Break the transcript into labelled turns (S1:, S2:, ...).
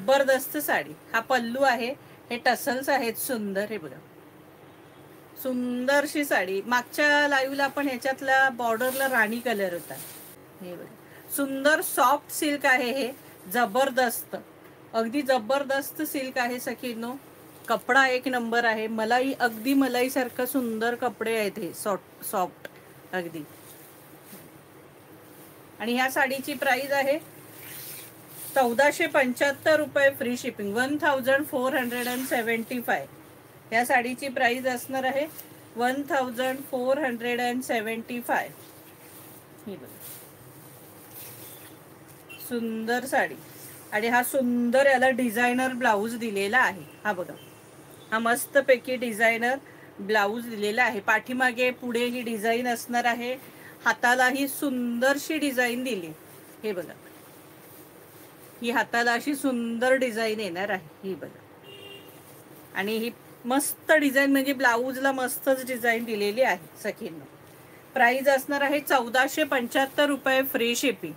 S1: जबरदस्त साडी. हा पल्लू आहे, हे टसल्स आहेत सुंदर. हे बघा सुंदरशी साडी. मागच्या लाईव्हला आपण ह्याच्यातला बॉर्डरला राणी कलर होता. हे बघा सुंदर सॉफ्ट सिल्क आहे. हे जबरदस्त, अगदी जबरदस्त सिल्क आहे सखीनो. कपडा एक नंबर आहे. मलाई, अगदी मलाई सारखं सुंदर कपडे आहेत हे, सॉफ्ट अगदी. आणि ह्या साडीची प्राइस आहे 1475 रुपये फ्री शिपिंग, 1475. या साडीची प्राइस असणार आहे 1475. ही बघा सुंदर साडी. आणि हा सुंदर याला डिझायनर ब्लाऊज दिलेला आहे. हा बघा, हा मस्तपैकी डिझायनर ब्लाऊज दिलेला आहे. पाठीमागे पुढे ही डिझाईन असणार आहे. हातालाही सुंदरशी डिझाईन दिली. हे बघा, ही हाताला अशी सुंदर डिझाईन येणार आहे. ही बघा, आणि ही मस्त डिझाईन म्हणजे ब्लाऊजला मस्तच डिझाईन दिलेली आहे सखींनो. प्राइस असणार आहे 1475 रुपये फ्री शिपिंग.